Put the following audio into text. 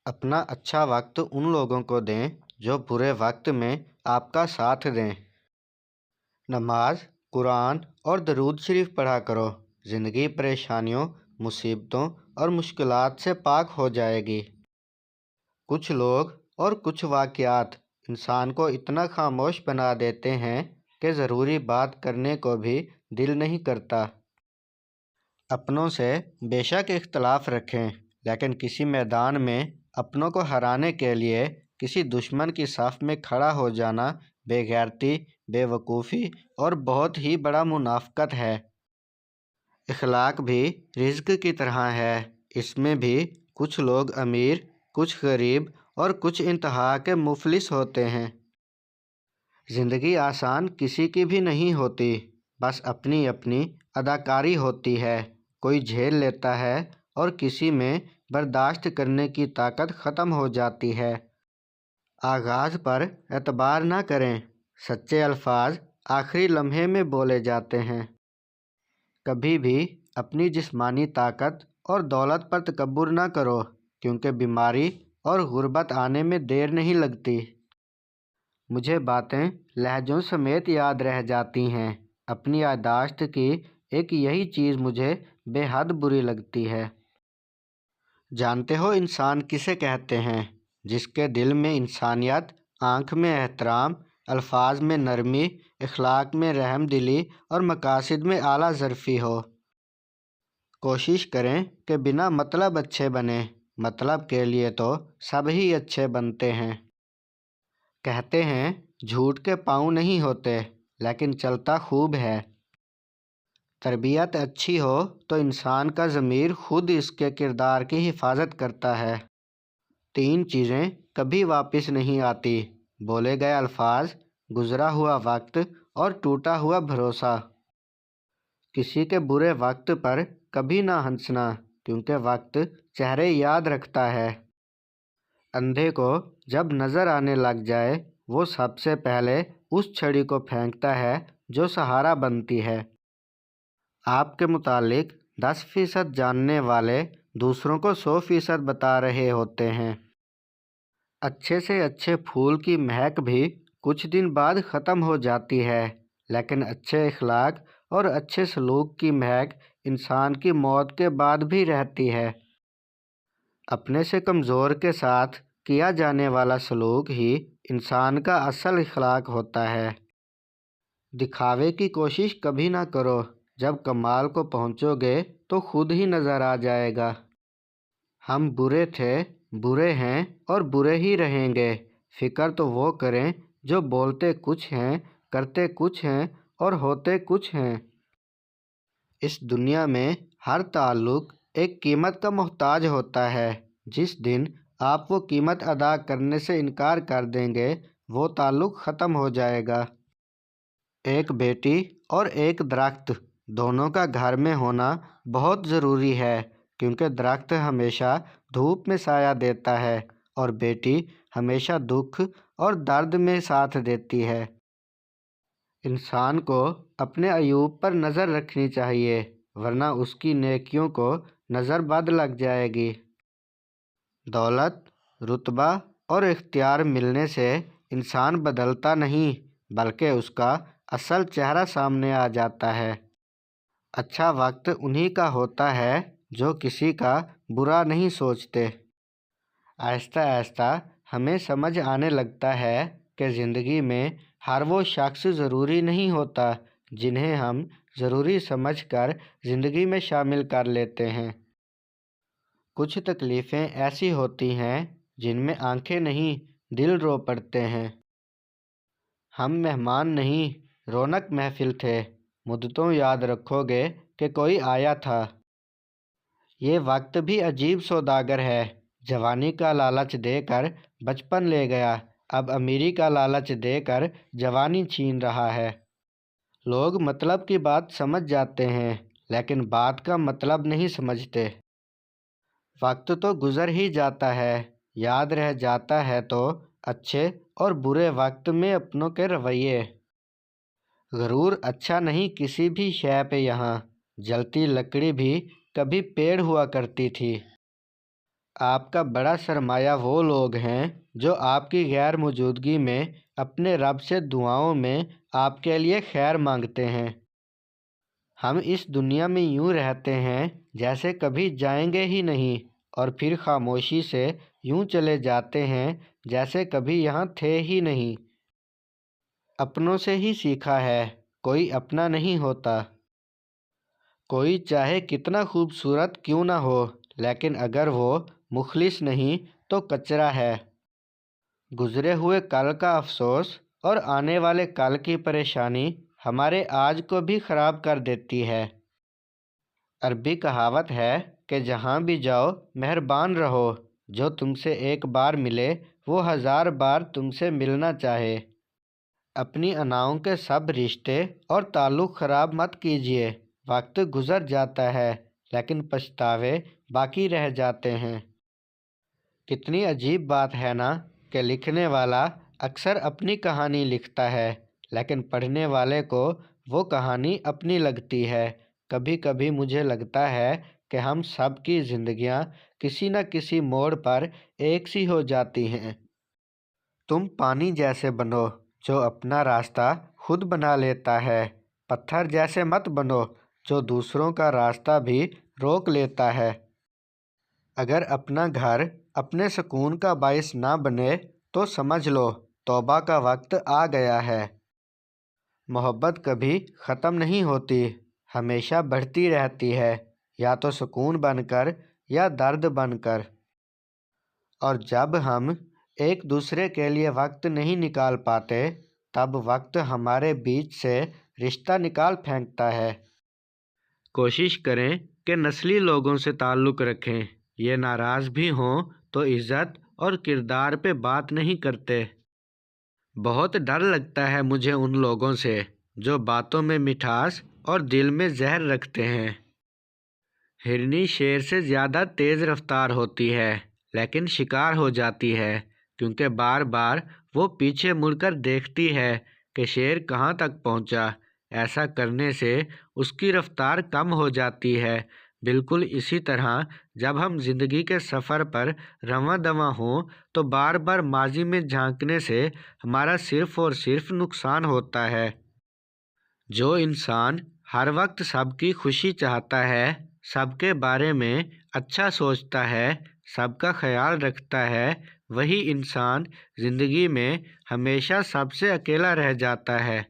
اپنا اچھا وقت ان لوگوں کو دیں جو برے وقت میں آپ کا ساتھ دیں۔ نماز، قرآن اور درود شریف پڑھا کرو۔ زندگی پریشانیوں، مصیبتوں اور مشکلات سے پاک ہو جائے گی۔ کچھ لوگ اور کچھ واقعات انسان کو اتنا خاموش بنا دیتے ہیں کہ ضروری بات کرنے کو بھی دل نہیں کرتا۔ اپنوں سے بے شک اختلاف رکھیں، لیکن کسی میدان میں اپنوں کو ہرانے کے لیے کسی دشمن کی صف میں کھڑا ہو جانا بے غیرتی، بے وقوفی اور بہت ہی بڑا منافقت ہے۔ اخلاق بھی رزق کی طرح ہے، اس میں بھی کچھ لوگ امیر، کچھ غریب اور کچھ انتہا کے مفلس ہوتے ہیں۔ زندگی آسان کسی کی بھی نہیں ہوتی، بس اپنی اپنی اداکاری ہوتی ہے۔ کوئی جھیل لیتا ہے اور کسی میں برداشت کرنے کی طاقت ختم ہو جاتی ہے۔ آغاز پر اعتبار نہ کریں، سچے الفاظ آخری لمحے میں بولے جاتے ہیں۔ کبھی بھی اپنی جسمانی طاقت اور دولت پر تکبر نہ کرو، کیونکہ بیماری اور غربت آنے میں دیر نہیں لگتی۔ مجھے باتیں لہجوں سمیت یاد رہ جاتی ہیں۔ اپنی یادداشت کی ایک یہی چیز مجھے بے حد بری لگتی ہے۔ جانتے ہو انسان کسے کہتے ہیں؟ جس کے دل میں انسانیت، آنکھ میں احترام، الفاظ میں نرمی، اخلاق میں رحم دلی اور مقاصد میں اعلیٰ ظرفی ہو۔ کوشش کریں کہ بنا مطلب اچھے بنیں، مطلب کے لیے تو سب ہی اچھے بنتے ہیں۔ کہتے ہیں جھوٹ کے پاؤں نہیں ہوتے، لیکن چلتا خوب ہے۔ تربیت اچھی ہو تو انسان کا ضمیر خود اس کے کردار کی حفاظت کرتا ہے۔ 3 چیزیں کبھی واپس نہیں آتی: بولے گئے الفاظ، گزرا ہوا وقت اور ٹوٹا ہوا بھروسہ۔ کسی کے برے وقت پر کبھی نہ ہنسنا، کیونکہ وقت چہرے یاد رکھتا ہے۔ اندھے کو جب نظر آنے لگ جائے، وہ سب سے پہلے اس چھڑی کو پھینکتا ہے جو سہارا بنتی ہے۔ آپ کے متعلق 10% جاننے والے دوسروں کو 100% بتا رہے ہوتے ہیں۔ اچھے سے اچھے پھول کی مہک بھی کچھ دن بعد ختم ہو جاتی ہے، لیکن اچھے اخلاق اور اچھے سلوک کی مہک انسان کی موت کے بعد بھی رہتی ہے۔ اپنے سے کمزور کے ساتھ کیا جانے والا سلوک ہی انسان کا اصل اخلاق ہوتا ہے۔ دکھاوے کی کوشش کبھی نہ کرو، جب کمال کو پہنچو گے تو خود ہی نظر آ جائے گا۔ ہم برے تھے، برے ہیں اور برے ہی رہیں گے۔ فکر تو وہ کریں جو بولتے کچھ ہیں، کرتے کچھ ہیں اور ہوتے کچھ ہیں۔ اس دنیا میں ہر تعلق ایک قیمت کا محتاج ہوتا ہے۔ جس دن آپ وہ قیمت ادا کرنے سے انکار کر دیں گے، وہ تعلق ختم ہو جائے گا۔ ایک بیٹی اور ایک درخت دونوں کا گھر میں ہونا بہت ضروری ہے، کیونکہ درخت ہمیشہ دھوپ میں سایہ دیتا ہے اور بیٹی ہمیشہ دکھ اور درد میں ساتھ دیتی ہے۔ انسان کو اپنے عیوب پر نظر رکھنی چاہیے، ورنہ اس کی نیکیوں کو نظر بد لگ جائے گی۔ دولت، رتبہ اور اختیار ملنے سے انسان بدلتا نہیں، بلکہ اس کا اصل چہرہ سامنے آ جاتا ہے۔ اچھا وقت انہی کا ہوتا ہے جو کسی کا برا نہیں سوچتے۔ آہستہ آہستہ ہمیں سمجھ آنے لگتا ہے کہ زندگی میں ہر وہ شخص ضروری نہیں ہوتا جنہیں ہم ضروری سمجھ کر زندگی میں شامل کر لیتے ہیں۔ کچھ تکلیفیں ایسی ہوتی ہیں جن میں آنکھیں نہیں، دل رو پڑتے ہیں۔ ہم مہمان نہیں، رونق محفل تھے، مدتوں یاد رکھو گے کہ کوئی آیا تھا۔ یہ وقت بھی عجیب سوداگر ہے، جوانی کا لالچ دے کر بچپن لے گیا، اب امیری کا لالچ دے کر جوانی چھین رہا ہے۔ لوگ مطلب کی بات سمجھ جاتے ہیں، لیکن بات کا مطلب نہیں سمجھتے۔ وقت تو گزر ہی جاتا ہے، یاد رہ جاتا ہے تو اچھے اور برے وقت میں اپنوں کے رویے۔ غرور اچھا نہیں کسی بھی شے پہ یہاں، جلتی لکڑی بھی کبھی پیڑ ہوا کرتی تھی۔ آپ کا بڑا سرمایہ وہ لوگ ہیں جو آپ کی غیر موجودگی میں اپنے رب سے دعاؤں میں آپ کے لیے خیر مانگتے ہیں۔ ہم اس دنیا میں یوں رہتے ہیں جیسے کبھی جائیں گے ہی نہیں، اور پھر خاموشی سے یوں چلے جاتے ہیں جیسے کبھی یہاں تھے ہی نہیں۔ اپنوں سے ہی سیکھا ہے، کوئی اپنا نہیں ہوتا۔ کوئی چاہے کتنا خوبصورت کیوں نہ ہو، لیکن اگر وہ مخلص نہیں تو کچرا ہے۔ گزرے ہوئے کل کا افسوس اور آنے والے کل کی پریشانی ہمارے آج کو بھی خراب کر دیتی ہے۔ عربی کہاوت ہے کہ جہاں بھی جاؤ مہربان رہو، جو تم سے ایک بار ملے وہ 1000 بار تم سے ملنا چاہے۔ اپنی اناؤں کے سب رشتے اور تعلق خراب مت کیجیے۔ وقت گزر جاتا ہے لیکن پچھتاوے باقی رہ جاتے ہیں۔ کتنی عجیب بات ہے نا کہ لکھنے والا اکثر اپنی کہانی لکھتا ہے، لیکن پڑھنے والے کو وہ کہانی اپنی لگتی ہے۔ کبھی کبھی مجھے لگتا ہے کہ ہم سب کی زندگیاں کسی نہ کسی موڑ پر ایک سی ہو جاتی ہیں۔ تم پانی جیسے بنو جو اپنا راستہ خود بنا لیتا ہے، پتھر جیسے مت بنو جو دوسروں کا راستہ بھی روک لیتا ہے۔ اگر اپنا گھر اپنے سکون کا باعث نہ بنے تو سمجھ لو توبہ کا وقت آ گیا ہے۔ محبت کبھی ختم نہیں ہوتی، ہمیشہ بڑھتی رہتی ہے، یا تو سکون بن کر یا درد بن کر۔ اور جب ہم ایک دوسرے کے لیے وقت نہیں نکال پاتے تب وقت ہمارے بیچ سے رشتہ نکال پھینکتا ہے۔ کوشش کریں کہ نسلی لوگوں سے تعلق رکھیں، یہ ناراض بھی ہوں تو عزت اور کردار پہ بات نہیں کرتے۔ بہت ڈر لگتا ہے مجھے ان لوگوں سے جو باتوں میں مٹھاس اور دل میں زہر رکھتے ہیں۔ ہرنی شیر سے زیادہ تیز رفتار ہوتی ہے لیکن شکار ہو جاتی ہے، کیونکہ بار بار وہ پیچھے مڑ کر دیکھتی ہے کہ شیر کہاں تک پہنچا۔ ایسا کرنے سے اس کی رفتار کم ہو جاتی ہے۔ بالکل اسی طرح جب ہم زندگی کے سفر پر رواں دواں ہوں تو بار بار ماضی میں جھانکنے سے ہمارا صرف اور صرف نقصان ہوتا ہے۔ جو انسان ہر وقت سب کی خوشی چاہتا ہے، سب کے بارے میں اچھا سوچتا ہے، سب کا خیال رکھتا ہے، وہی انسان زندگی میں ہمیشہ سب سے اکیلا رہ جاتا ہے۔